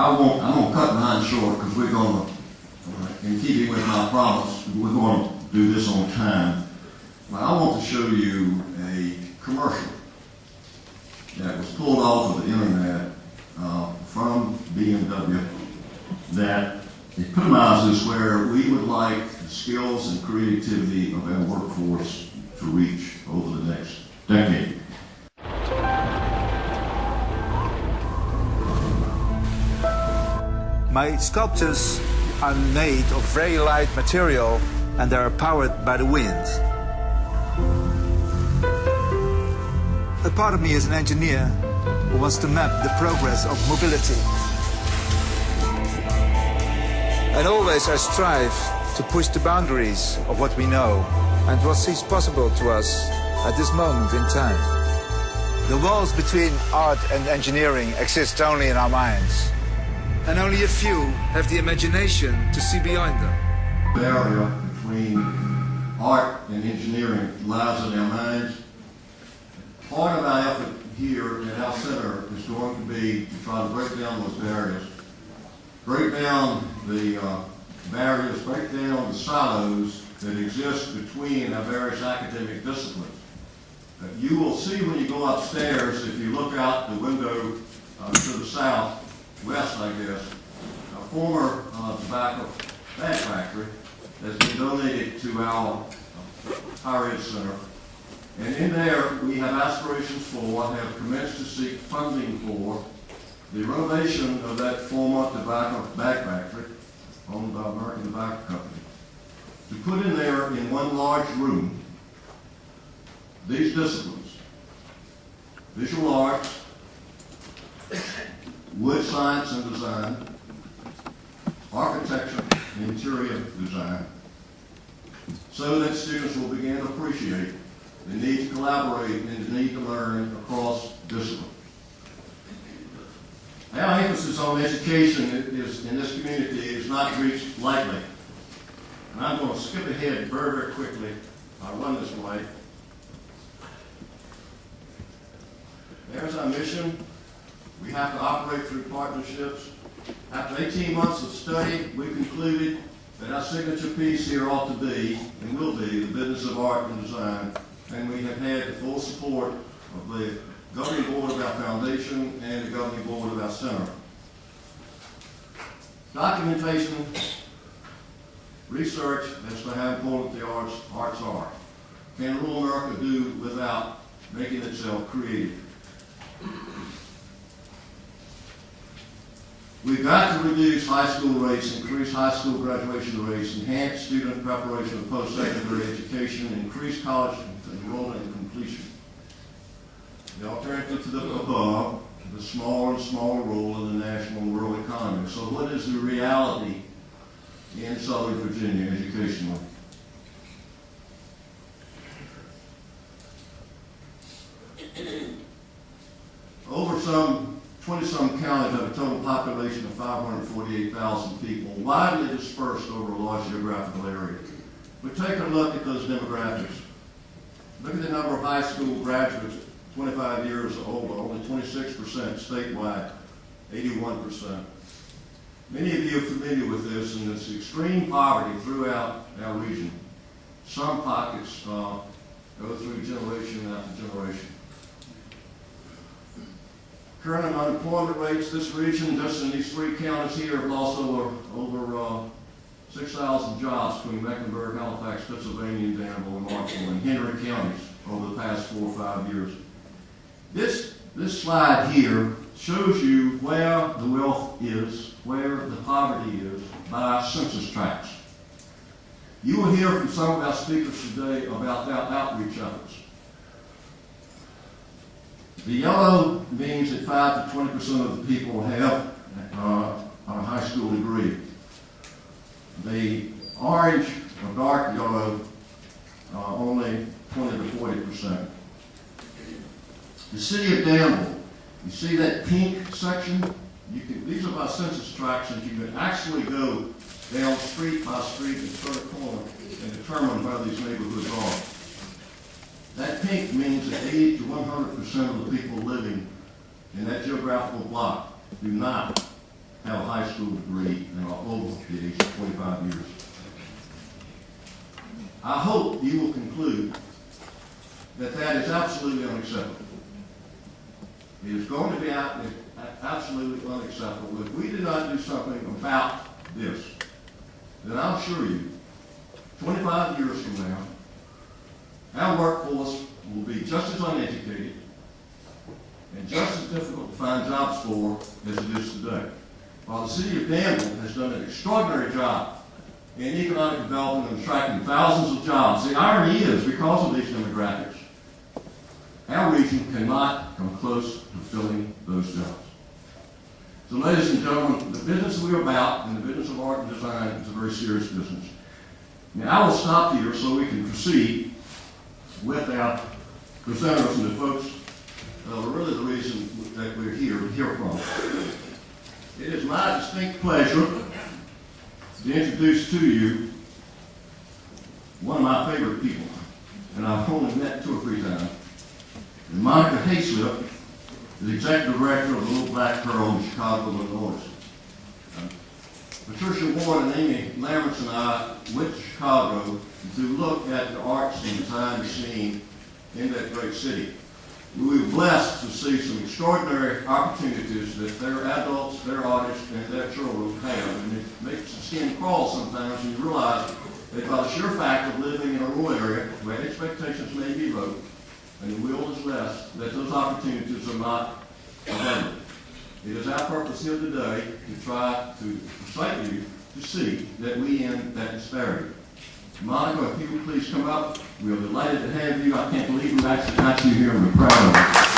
I'm gonna cut mine short because we're gonna, in keeping with my promise, we're going to do this on time. But I want to show you a commercial that was pulled off of the internet from BMW that epitomizes where we would like the skills and creativity of our workforce to reach over the next decade. My sculptures are made of very light material and they are powered by the wind. A part of me is an engineer who wants to map the progress of mobility. And always I strive to push the boundaries of what we know and what seems possible to us at this moment in time. The walls between art and engineering exist only in our minds. And only a few have the imagination to see beyond them. The barrier between art and engineering lies in our minds. Part of our effort here at our center is going to be to try to break down those barriers. Break down the barriers, break down the silos that exist between our various academic disciplines. You will see when you go upstairs, if you look out the window to the southwest, I guess, a former tobacco bag factory has been donated to our higher ed center. And in there, we have aspirations for, have commenced to seek funding for, the renovation of that former tobacco bag factory owned by American Tobacco Company. To put in there in one large room these disciplines: visual arts, wood science and design, architecture and interior design, so that students will begin to appreciate the need to collaborate and the need to learn across discipline. Our emphasis on education is, in this community is not reached lightly. And I'm going to skip ahead very, very quickly. I'll run this way. There's our mission. We have to operate through partnerships. After 18 months of study, we concluded that our signature piece here ought to be, and will be, the business of art and design. And we have had the full support of the governing board of our foundation and the governing board of our center. Documentation, research as to how important the arts are. Can rural America do without making itself creative? We've got to reduce high school rates, increase high school graduation rates, enhance student preparation for post-secondary education, increase college enrollment and completion. The alternative to the above, the smaller and smaller role in the national and rural economy. So what is the reality in Southern Virginia educationally? Over some 20-some counties have a total population of 548,000 people, widely dispersed over a large geographical area. But take a look at those demographics. Look at the number of high school graduates 25 years old, only 26% statewide, 81%. Many of you are familiar with this, and it's extreme poverty throughout our region. Some pockets go through generation after generation. Current unemployment rates, this region, just in these three counties here, have lost over 6,000 jobs between Mecklenburg, Halifax, Pennsylvania, Danville, and Marshall, and Henry counties over the past 4 or 5 years. This slide here shows you where the wealth is, where the poverty is, by census tracts. You will hear from some of our speakers today about their outreach efforts. The yellow means that 5 to 20% of the people have a high school degree. The orange or dark yellow, only 20 to 40%. The city of Danville, you see that pink section? These are by census tracts, and you can actually go down street by street and turn a corner and determine where these neighborhoods are. That pink means that 80 to 100% of the people living in that geographical block do not have a high school degree and are over the age of 25 years. I hope you will conclude that that is absolutely unacceptable. It is going to be absolutely unacceptable. If we do not do something about this, then I'll assure you, 25 years from now, our workforce will be just as uneducated and just as difficult to find jobs for as it is today. While the city of Danville has done an extraordinary job in economic development and attracting thousands of jobs, the irony is, because of these demographics, our region cannot come close to filling those jobs. So ladies and gentlemen, the business we are about and the business of art and design is a very serious business. Now I will stop here so we can proceed with our presenters and the folks that are really the reason that we're here to hear from. It is my distinct pleasure to introduce to you one of my favorite people, and I've only met 2 or 3 times. And Monica Hayslip is Executive Director of the Little Black Pearl in Chicago, Illinois. Patricia Ward and Amy Lamberts and I went to Chicago to look at the arts and design scene in that great city. We were blessed to see some extraordinary opportunities that their adults, their artists, and their children have. And it makes the skin crawl sometimes when you realize that by the sheer fact of living in a rural area where expectations may be low and the will is less, that those opportunities are not available. It is our purpose here today to try to persuade you to see that we end that disparity. Monica, if you would please come up. We are delighted to have you. I can't believe we actually got you here, and we're proud of you.